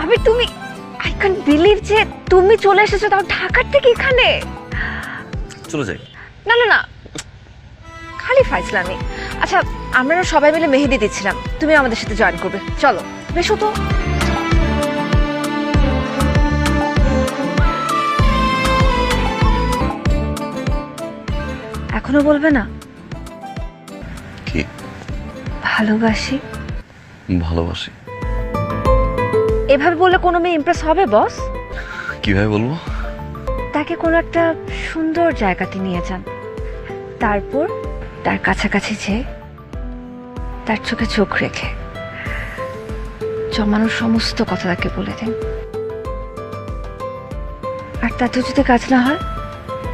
আবে তুমি, I can't believe যে তুমি চলে এসেছো, তাও ঢাকার থেকে এখানে। চলে যাই। না না না, খালি ফাইজলামি। আচ্ছা, আমরা না সবাই মিলে মেহেদি দিচ্ছিলাম, তুমি আমাদের সাথে জয়েন করবে, চলো। বেশো তো। এখনো বলবে না? কি? ভালোবাসি। ভালোবাসি? এভাবে বললে কোনো মেয়ে ইমপ্রেস হবে বস? কিভাবে বলবো? তাকে কোনো একটা সুন্দর জায়গাতে নিয়ে যান, তারপর তার কাছাকাছি যেয়ে তার চোখে চোখ রেখে জমানোর সমস্ত কথা তাকে বলে দিন। আর তাতেও যদি কাজ না হয়,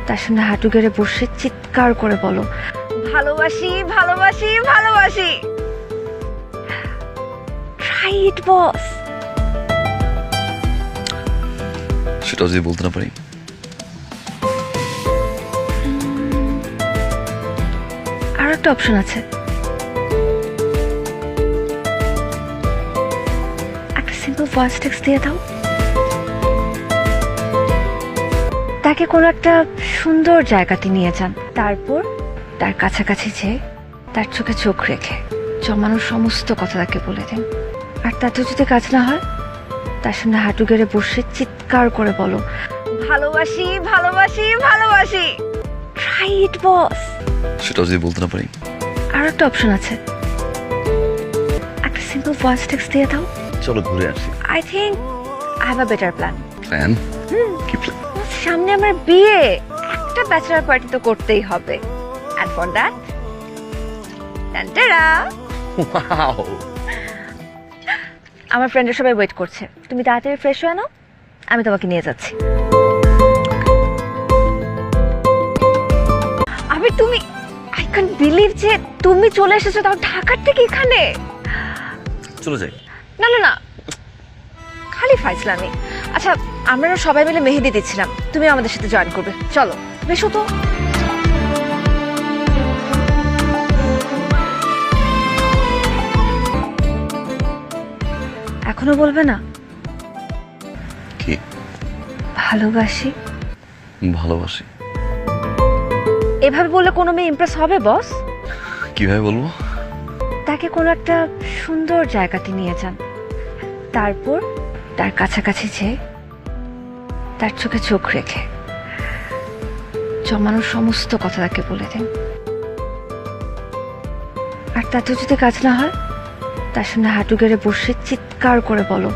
তার সামনে হাঁটু গেড়ে বসে চিৎকার করে বলো, ভালোবাসি ভালোবাসি ভালোবাসি। ট্রাই ইট বস। সেটাও যদি বলতে না পারি? আর একটা অপশন আছে, একটা সিম্পল ভয়েস টেক্সট দিয়ে দাও। তাকে কোনো একটা সুন্দর জায়গাতে নিয়ে যান, তারপর তার কাছাকাছি যেয়ে তার চোখে চোখ রেখে জমানোর সমস্ত কথা তাকে বলে দিন। আর তাতেও যদি কাজ না হয়, তার সামনে হাঁটু গেড়ে বসে চিৎকার করে বলো, ভালোবাসি ভালোবাসি ভালোবাসি। ট্রাই ইট বস। সেটাও যদি বলতে না পারি? আর একটা অপশন আছে, একটা সিম্পল ভয়েস টেক্সট দিয়ে দাও। চলো ঘুরে আসি। I think I have a better plan. Plan? কি প্ল্যান? সামনে আমার বিয়ে, একটা ব্যাচেলার পার্টি তো করতেই হবে। এন্ড ফর দ্যাট, টান্টারা, ওয়াও! আমার ফ্রেন্ডরা সবাই ওয়েট করছে, তুমি তাড়াতাড়ি ফ্রেশ হয়ে নাও, আমি তোমাকে নিয়ে যাচ্ছি। আবে তুমি, আই ক্যান্ট বিলিভ যে তুমি চলে এসেছো, তাও ঢাকার থেকে এখানে। চলে যাই। না না না, খালি ফাইজলামি। আচ্ছা, আমরা না সবাই মিলে মেহেদি দিচ্ছিলাম, তুমি আমাদের সাথে জয়েন করবে, চলো। বেশো তো। এখনো বলবে না? কি? ভালোবাসি। ভালোবাসি? এভাবে বললে কোনো মেয়ে ইমপ্রেস হবে বস? কিভাবে বলবো? তাকে কোনো একটা সুন্দর জায়গাতে নিয়ে যান, তারপর তার কাছাকাছি যেয়ে তার চোখে চোখ রেখে জমানোর সমস্ত কথা তাকে বলে দিন। আর তাতেও যদি কাজ না হয়, তার সামনে হাঁটু গেড়ে বসে চিৎকার করে বলো,